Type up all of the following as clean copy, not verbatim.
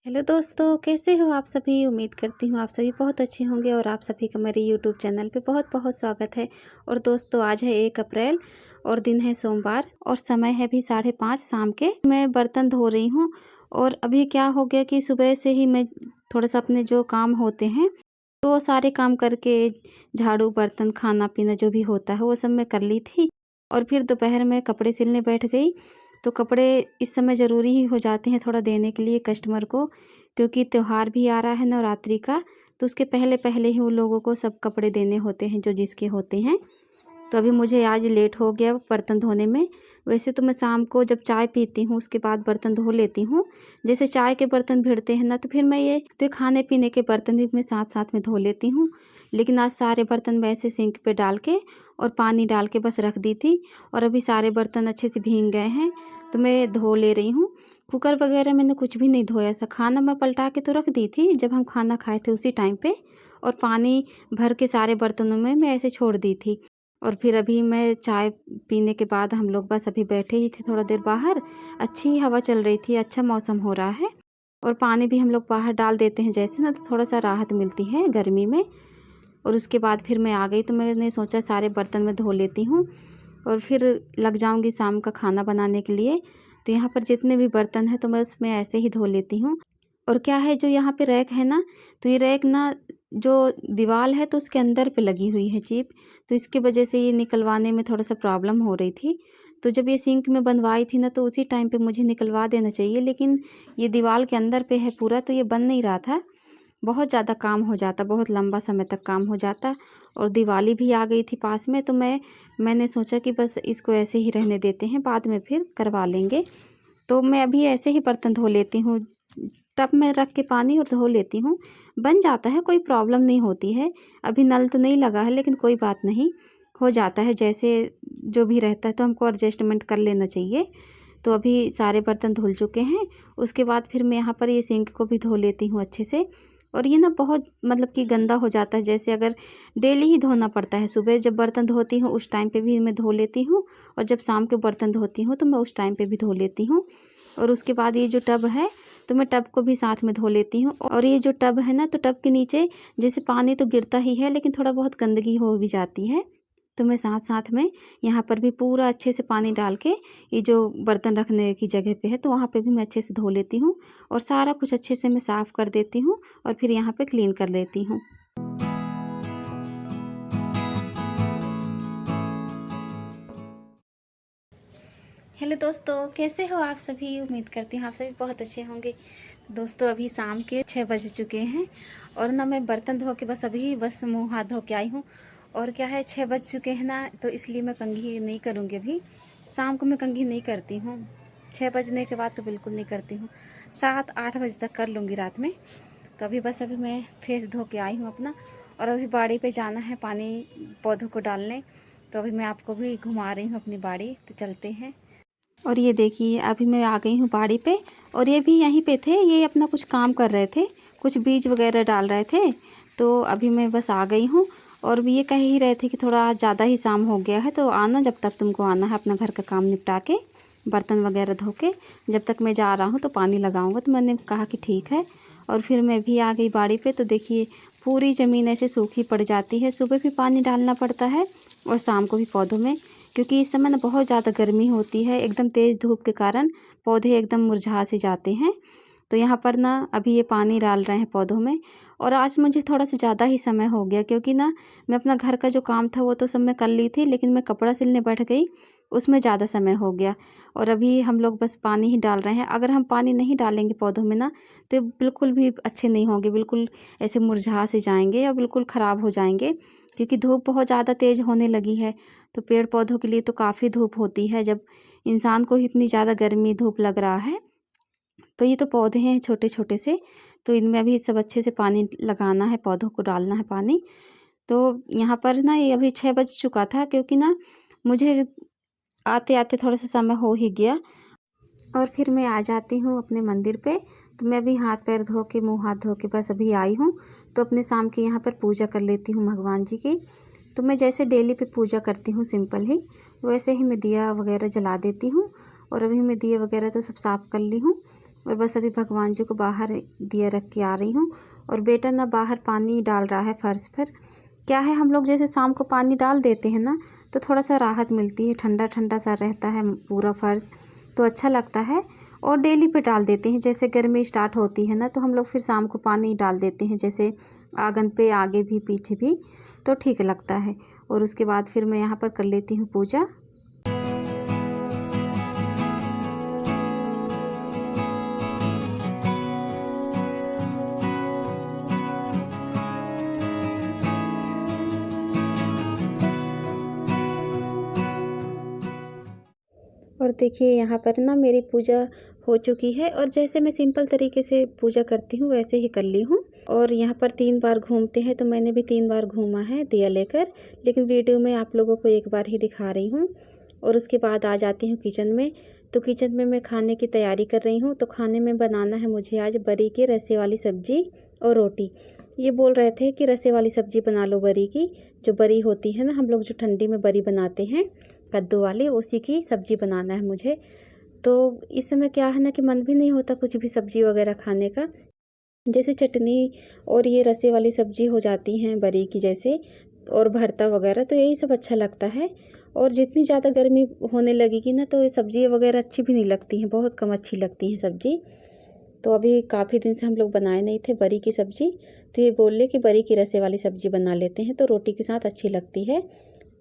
Hello दोस्तों, कैसे हो आप सभी। उम्मीद करती हूँ आप सभी बहुत अच्छे होंगे और आप सभी का मेरे यूट्यूब चैनल पे बहुत बहुत स्वागत है। और दोस्तों, आज है 1 अप्रैल और दिन है सोमवार और समय है भी 5:30 शाम के। मैं बर्तन धो रही हूँ और अभी क्या हो गया कि सुबह से ही मैं थोड़ा सा अपने जो काम होते हैं तो वो सारे काम करके झाड़ू बर्तन खाना पीना जो भी होता है वो सब मैं कर ली थी। और फिर दोपहर में कपड़े सिलने बैठ गई। तो कपड़े इस समय ज़रूरी ही हो जाते हैं थोड़ा देने के लिए कस्टमर को, क्योंकि त्यौहार भी आ रहा है नवरात्रि का। तो उसके पहले पहले ही उन लोगों को सब कपड़े देने होते हैं जो जिसके होते हैं। तो अभी मुझे आज लेट हो गया बर्तन धोने में। वैसे तो मैं शाम को जब चाय पीती हूँ उसके बाद बर्तन धो लेती हूँ। जैसे चाय के बर्तन भिड़ते हैं ना, तो फिर मैं ये तो खाने पीने के बर्तन भी मैं साथ साथ में धो लेती हूँ। लेकिन आज सारे बर्तन मैं ऐसे सिंक पे डाल के और पानी डाल के बस रख दी थी। और अभी सारे बर्तन अच्छे से भीग गए हैं तो मैं धो ले रही हूँ। कुकर वगैरह मैंने कुछ भी नहीं धोया था। खाना मैं पलटा के तो रख दी थी जब हम खाना खाए थे उसी टाइम पे, और पानी भर के सारे बर्तनों में मैं ऐसे छोड़ दी थी। और फिर अभी मैं चाय पीने के बाद हम लोग बस अभी बैठे ही थे थोड़ा देर बाहर। अच्छी हवा चल रही थी, अच्छा मौसम हो रहा है। और पानी भी हम लोग बाहर डाल देते हैं जैसे ना, तो थोड़ा सा राहत मिलती है गर्मी में। और उसके बाद फिर मैं आ गई तो मैंने सोचा सारे बर्तन मैं धो लेती हूँ और फिर लग जाऊंगी शाम का खाना बनाने के लिए। तो यहाँ पर जितने भी बर्तन हैं तो मैं उसमें ऐसे ही धो लेती हूँ। और क्या है, जो यहाँ पे रैक है ना, तो ये रैक ना जो दीवार है तो उसके अंदर पे लगी हुई है चिप। तो इसकी वजह से ये निकलवाने में थोड़ा सा प्रॉब्लम हो रही थी। तो जब ये सिंक में बनवाई थी ना, तो उसी टाइम पे मुझे निकलवा देना चाहिए, लेकिन ये दीवार के अंदर पे है पूरा, तो ये बन नहीं रहा था। बहुत ज़्यादा काम हो जाता, बहुत लंबा समय तक काम हो जाता। और दिवाली भी आ गई थी पास में, तो मैंने सोचा कि बस इसको ऐसे ही रहने देते हैं, बाद में फिर करवा लेंगे। तो मैं अभी ऐसे ही बर्तन धो लेती हूँ, टब में रख के पानी और धो लेती हूँ। बन जाता है, कोई प्रॉब्लम नहीं होती है। अभी नल तो नहीं लगा है लेकिन कोई बात नहीं, हो जाता है जैसे जो भी रहता है, तो हमको एडजस्टमेंट कर लेना चाहिए। तो अभी सारे बर्तन धुल चुके हैं। उसके बाद फिर मैं यहाँ पर ये सिंक को भी धो लेती हूँ अच्छे से। और ये ना बहुत मतलब कि गंदा हो जाता है, जैसे अगर डेली ही धोना पड़ता है। सुबह जब बर्तन धोती हूँ उस टाइम पे भी मैं धो लेती हूँ, और जब शाम के बर्तन धोती हूँ तो मैं उस टाइम पे भी धो लेती हूँ। और उसके बाद ये जो टब है तो मैं टब को भी साथ में धो लेती हूँ। और ये जो टब है ना, तो टब के नीचे जैसे पानी तो गिरता ही है लेकिन थोड़ा बहुत गंदगी हो भी जाती है। तो मैं साथ साथ में यहाँ पर भी पूरा अच्छे से पानी डाल के, ये जो बर्तन रखने की जगह पे है तो वहाँ पे भी मैं अच्छे से धो लेती हूँ। और सारा कुछ अच्छे से मैं साफ़ कर देती हूँ और फिर यहाँ पे क्लीन कर लेती हूँ। हेलो दोस्तों, कैसे हो आप सभी। उम्मीद करती हूँ आप सभी बहुत अच्छे होंगे। दोस्तों, अभी शाम के 6 बज चुके हैं और ना मैं बर्तन धो के बस मुँह हाथ धो के आई हूँ। और क्या है, 6 बज चुके हैं ना, तो इसलिए मैं कंघी नहीं करूँगी अभी। शाम को मैं कंघी नहीं करती हूँ, 6 बजने के बाद तो बिल्कुल नहीं करती हूँ। 7-8 बजे तक कर लूँगी रात में। तो अभी मैं फेस धो के आई हूँ अपना, और अभी बाड़ी पे जाना है पानी पौधों को डालने। तो अभी मैं आपको भी घुमा रही हूँ अपनी बाड़ी, तो चलते हैं। और ये देखिए, अभी मैं आ गई हूँ बाड़ी पे, और ये भी यहीं पे थे, ये अपना कुछ काम कर रहे थे, कुछ बीज वगैरह डाल रहे थे। तो अभी मैं बस आ गई हूँ। और भी ये कह ही रहे थे कि थोड़ा ज़्यादा ही शाम हो गया है, तो आना जब तक तुमको आना है अपना घर का काम निपटा के, बर्तन वगैरह धो के, जब तक मैं जा रहा हूँ तो पानी लगाऊंगा। तो मैंने कहा कि ठीक है। और फिर मैं भी आ गई बाड़ी पे। तो देखिए, पूरी ज़मीन ऐसे सूखी पड़ जाती है। सुबह भी पानी डालना पड़ता है और शाम को भी पौधों में, क्योंकि इस समय ना बहुत ज़्यादा गर्मी होती है। एकदम तेज़ धूप के कारण पौधे एकदम मुरझा से जाते हैं। तो यहाँ पर ना अभी ये पानी डाल रहे हैं पौधों में। और आज मुझे थोड़ा सा ज़्यादा ही समय हो गया, क्योंकि ना मैं अपना घर का जो काम था वो तो सब मैं कर ली थी, लेकिन मैं कपड़ा सिलने बैठ गई, उसमें ज़्यादा समय हो गया। और अभी हम लोग बस पानी ही डाल रहे हैं। अगर हम पानी नहीं डालेंगे पौधों में ना, तो बिल्कुल भी अच्छे नहीं होंगे, बिल्कुल ऐसे मुरझा से जाएंगे या बिल्कुल ख़राब हो जाएंगे। क्योंकि धूप बहुत ज़्यादा तेज़ होने लगी है, तो पेड़ पौधों के लिए तो काफ़ी धूप होती है। जब इंसान को इतनी ज़्यादा गर्मी धूप लग रहा है, तो ये तो पौधे हैं छोटे छोटे से, तो इनमें अभी सब अच्छे से पानी लगाना है, पौधों को डालना है पानी। तो यहाँ पर ना ये अभी 6 बज चुका था, क्योंकि ना मुझे आते आते थोड़ा सा समय हो ही गया। और फिर मैं आ जाती हूँ अपने मंदिर पे। तो मैं अभी हाथ पैर धो के, मुँह हाथ धो के बस अभी आई हूँ। तो अपने शाम की यहाँ पर पूजा कर लेती हूँ भगवान जी की। तो मैं जैसे डेली पे पूजा करती हूँ सिंपल ही, वैसे ही मैं दिया वगैरह जला देती हूँ। और अभी मैं दिए वगैरह तो सब साफ़ कर ली हूँ। और बस अभी भगवान जी को बाहर दिया रख के आ रही हूँ। और बेटा ना बाहर पानी डाल रहा है फर्श पर। क्या है, हम लोग जैसे शाम को पानी डाल देते हैं ना तो थोड़ा सा राहत मिलती है, ठंडा ठंडा सा रहता है पूरा फर्श, तो अच्छा लगता है। और डेली पे डाल देते हैं, जैसे गर्मी स्टार्ट होती है ना तो हम लोग फिर शाम को पानी डाल देते हैं, जैसे आंगन पे आगे भी पीछे भी, तो ठीक लगता है। और उसके बाद फिर मैं यहाँ पर कर लेती हूँ पूजा। और देखिए यहाँ पर ना मेरी पूजा हो चुकी है, और जैसे मैं सिंपल तरीके से पूजा करती हूँ वैसे ही कर ली हूँ। और यहाँ पर 3 बार घूमते हैं, तो मैंने भी 3 बार घूमा है दिया लेकर, लेकिन वीडियो में आप लोगों को एक बार ही दिखा रही हूँ। और उसके बाद आ जाती हूँ किचन में। तो किचन में मैं खाने की तैयारी कर रही हूँ। तो खाने में बनाना है मुझे आज बरी के रसे वाली सब्जी और रोटी। ये बोल रहे थे कि रसे वाली सब्जी बना लो बरी की, जो बरी होती है ना, हम लोग जो ठंडी में बरी बनाते हैं कद्दू वाली, उसी की सब्जी बनाना है मुझे। तो इस समय क्या है ना कि मन भी नहीं होता कुछ भी सब्जी वगैरह खाने का, जैसे चटनी और ये रसे वाली सब्जी हो जाती हैं बरी की जैसे, और भरता वगैरह, तो यही सब अच्छा लगता है। और जितनी ज़्यादा गर्मी होने लगेगी ना तो ये सब्जी वगैरह अच्छी भी नहीं लगती हैं, बहुत कम अच्छी लगती हैं सब्जी। तो अभी काफ़ी दिन से हम लोग बनाए नहीं थे बरी की सब्जी, तो ये बोल ले कि बरी की रसे वाली सब्जी बना लेते हैं, तो रोटी के साथ अच्छी लगती है।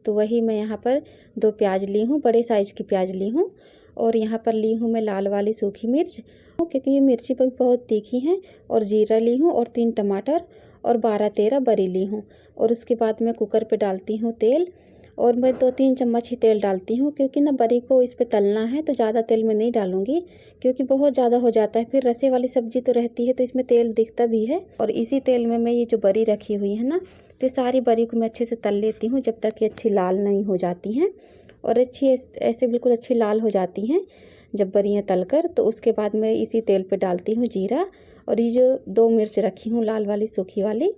तो वही मैं यहाँ पर 2 प्याज ली हूँ, बड़े साइज़ की प्याज ली हूँ। और यहाँ पर ली हूँ मैं लाल वाली सूखी मिर्च, क्योंकि ये मिर्ची भी बहुत तीखी हैं। और जीरा ली हूँ, और 3 टमाटर, और 12-13 बरी ली हूँ। और उसके बाद मैं कुकर पे डालती हूँ तेल, और मैं 2-3 चम्मच ही तेल डालती हूँ, क्योंकि ना बरी को इस पे तलना है, तो ज़्यादा तेल मैं नहीं डालूँगी, क्योंकि बहुत ज़्यादा हो जाता है। फिर रसे वाली सब्जी तो रहती है तो इसमें तेल दिखता भी है। और इसी तेल में मैं ये जो बरी रखी हुई है ना, तो सारी बरी को मैं अच्छे से तल लेती हूँ, जब तक ये अच्छी लाल नहीं हो जाती हैं। और अच्छी ऐसे बिल्कुल अच्छी लाल हो जाती हैं जब बरियाँ तलकर, तो उसके बाद मैं इसी तेल पे डालती हूँ जीरा, और ये जो 2 मिर्च रखी हूँ लाल वाली सूखी वाली,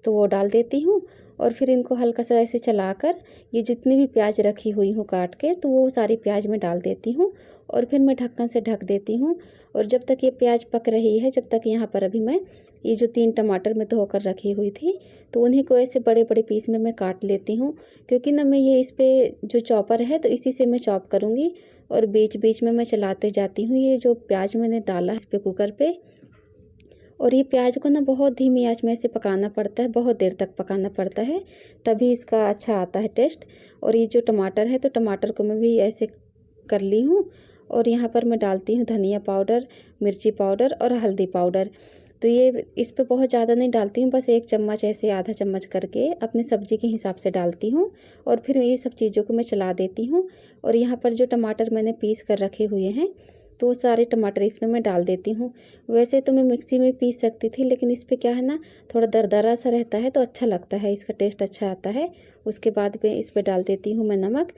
तो वो डाल देती हूँ। और फिर इनको हल्का सा ऐसे चलाकर ये जितनी भी प्याज रखी हुई हूँ काट के, तो वो सारी प्याज में डाल देती हूँ। और फिर मैं ढक्कन से ढक देती हूँ। और जब तक ये प्याज पक रही है, जब तक यहाँ पर अभी मैं ये जो 3 टमाटर मैं धोकर रखी हुई थी, तो उन्हीं को ऐसे बड़े बड़े पीस में मैं काट लेती हूँ, क्योंकि ना मैं ये इस पर जो चॉपर है तो इसी से मैं चॉप करूँगी। और बीच बीच में मैं चलाते जाती हूँ ये जो प्याज मैंने डाला इस पर कुकर पे। और ये प्याज को ना बहुत धीमी आंच में ऐसे पकाना पड़ता है, बहुत देर तक पकाना पड़ता है, तभी इसका अच्छा आता है टेस्ट। और ये जो टमाटर है, तो टमाटर को मैं भी ऐसे कर ली हूँ। और यहाँ पर मैं डालती हूँ धनिया पाउडर, मिर्ची पाउडर और हल्दी पाउडर। तो ये इस पे बहुत ज़्यादा नहीं डालती हूँ, बस 1 चम्मच ऐसे आधा चम्मच करके अपने सब्जी के हिसाब से डालती हूँ। और फिर ये सब चीज़ों को मैं चला देती हूँ। और यहाँ पर जो टमाटर मैंने पीस कर रखे हुए हैं, तो सारे टमाटर इसमें मैं डाल देती हूँ। वैसे तो मैं मिक्सी में पीस सकती थी, लेकिन इस पे क्या है ना, थोड़ा दरदरा सा रहता है तो अच्छा लगता है, इसका टेस्ट अच्छा आता है। उसके बाद मैं इस पे डाल देती हूँ मैं नमक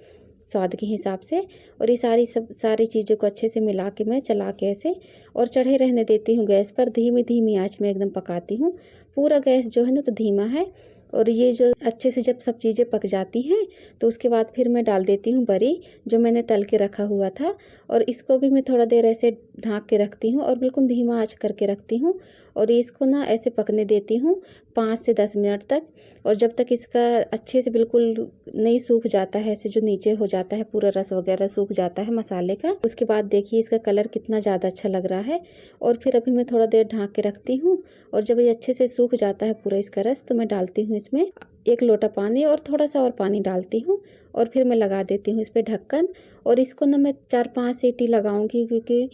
स्वाद के हिसाब से। और ये सारी चीज़ों को अच्छे से मिला के मैं चला के ऐसे और चढ़े रहने देती हूँ गैस पर, धीमी धीमी आँच में एकदम पकाती हूँ। पूरा गैस जो है ना तो धीमा है। और ये जो अच्छे से जब सब चीज़ें पक जाती हैं, तो उसके बाद फिर मैं डाल देती हूँ बरी जो मैंने तल के रखा हुआ था। और इसको भी मैं थोड़ा देर ऐसे ढाँक के रखती हूँ, और बिल्कुल धीमा आंच करके रखती हूँ। और इसको ना ऐसे पकने देती हूँ 5 से 10 मिनट तक। और जब तक इसका अच्छे से बिल्कुल नहीं सूख जाता है, ऐसे जो नीचे हो जाता है पूरा रस वगैरह सूख जाता है मसाले का, उसके बाद देखिए इसका कलर कितना ज़्यादा अच्छा लग रहा है। और फिर अभी मैं थोड़ा देर ढाँक के रखती हूँ। और जब ये अच्छे से सूख जाता है पूरा इसका रस, तो मैं डालती हूँ इसमें 1 लोटा पानी, और थोड़ा सा और पानी डालती हूँ। और फिर मैं लगा देती हूँ इस पर ढक्कन। और इसको ना मैं 4-5 सीटी लगाऊंगी, क्योंकि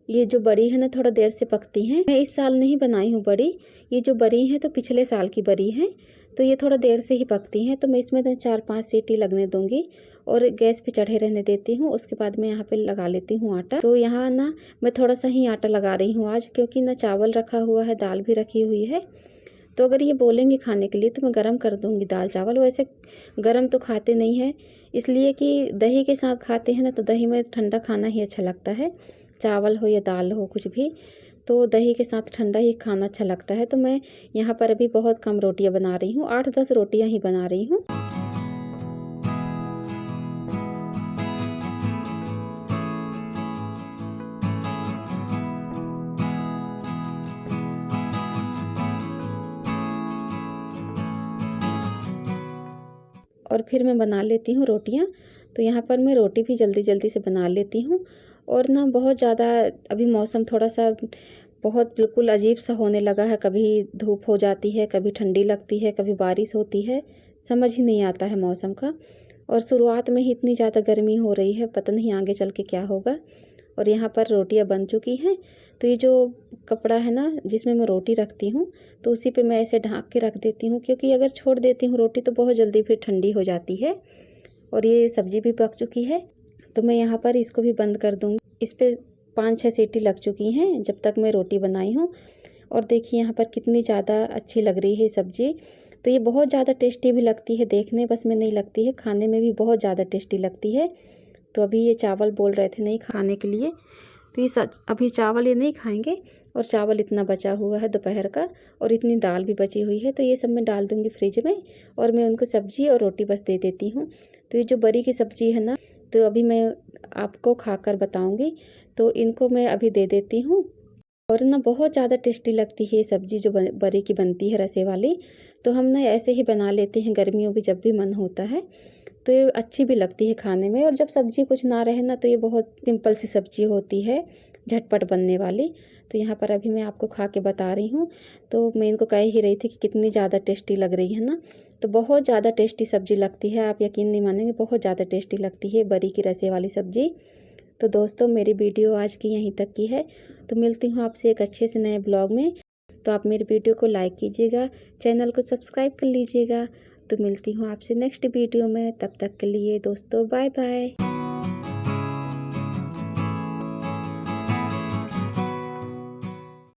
ये जो बड़ी है ना थोड़ा देर से पकती हैं। मैं इस साल नहीं बनाई हूँ बड़ी, ये जो बड़ी है तो पिछले साल की बड़ी है, तो ये थोड़ा देर से ही पकती हैं। तो मैं इसमें 4-5 सीटी लगने दूंगी और गैस पे चढ़े रहने देती हूँ। उसके बाद मैं यहाँ पे लगा लेती हूँ आटा। तो यहाँ ना मैं थोड़ा सा ही आटा लगा रही हूँ आज, क्योंकि ना चावल रखा हुआ है, दाल भी रखी हुई है। तो अगर ये बोलेंगे खाने के लिए तो मैं गरम कर दूंगी दाल चावल। वैसे गरम तो खाते नहीं है, इसलिए कि दही के साथ खाते हैं ना, तो दही में ठंडा खाना ही अच्छा लगता है, चावल हो या दाल हो कुछ भी, तो दही के साथ ठंडा ही खाना अच्छा लगता है। तो मैं यहाँ पर अभी बहुत कम रोटियाँ बना रही हूँ, 8-10 रोटियाँ ही बना रही हूँ। और फिर मैं बना लेती हूँ रोटियाँ। तो यहाँ पर मैं रोटी भी जल्दी जल्दी से बना लेती हूँ। और ना बहुत ज़्यादा अभी मौसम थोड़ा सा बहुत बिल्कुल अजीब सा होने लगा है, कभी धूप हो जाती है, कभी ठंडी लगती है, कभी बारिश होती है, समझ ही नहीं आता है मौसम का। और शुरुआत में ही इतनी ज़्यादा गर्मी हो रही है, पता नहीं आगे चल के क्या होगा। और यहाँ पर रोटियाँ बन चुकी हैं। तो ये जो कपड़ा है ना जिसमें मैं रोटी रखती हूँ, तो उसी पे मैं ऐसे ढक के रख देती हूँ, क्योंकि अगर छोड़ देती हूँ रोटी तो बहुत जल्दी फिर ठंडी हो जाती है। और ये सब्ज़ी भी पक चुकी है, तो मैं यहाँ पर इसको भी बंद कर दूँगी। इस पर 5-6 सीटी लग चुकी हैं जब तक मैं रोटी बनाई हूँ। और देखिए यहाँ पर कितनी ज़्यादा अच्छी लग रही है सब्ज़ी। तो ये बहुत ज़्यादा टेस्टी भी लगती है, देखने बस में नहीं लगती है, खाने में भी बहुत ज़्यादा टेस्टी लगती है। तो अभी ये चावल बोल रहे थे नहीं खाने के लिए, तो ये अभी चावल ये नहीं खाएंगे। और चावल इतना बचा हुआ है दोपहर का, और इतनी दाल भी बची हुई है, तो ये सब मैं डाल दूँगी फ्रिज में। और मैं उनको सब्ज़ी और रोटी बस दे देती हूँ। तो ये जो बरी की सब्ज़ी है ना, तो अभी मैं आपको खाकर बताऊँगी। तो इनको मैं अभी दे देती हूँ। और ना बहुत ज़्यादा टेस्टी लगती है ये सब्ज़ी जो बरी की बनती है रसे वाली। तो हम ना ऐसे ही बना लेते हैं गर्मियों में जब भी मन होता है। तो ये अच्छी भी लगती है खाने में। और जब सब्ज़ी कुछ ना रहे ना, तो ये बहुत सिंपल सी सब्ज़ी होती है, झटपट बनने वाली। तो यहाँ पर अभी मैं आपको खा के बता रही हूँ। तो मैं इनको कह ही रही थी कि कितनी ज़्यादा टेस्टी लग रही है ना। तो बहुत ज़्यादा टेस्टी सब्ज़ी लगती है, आप यकीन नहीं मानेंगे, बहुत ज़्यादा टेस्टी लगती है बरी की रसे वाली सब्ज़ी। तो दोस्तों मेरी वीडियो आज की यहीं तक की है। तो मिलती हूँ आपसे एक अच्छे से नए ब्लॉग में। तो आप मेरी वीडियो को लाइक कीजिएगा, चैनल को सब्सक्राइब कर लीजिएगा। तो मिलती हूँ आपसे नेक्स्ट वीडियो में, तब तक के लिए दोस्तों बाय बाय।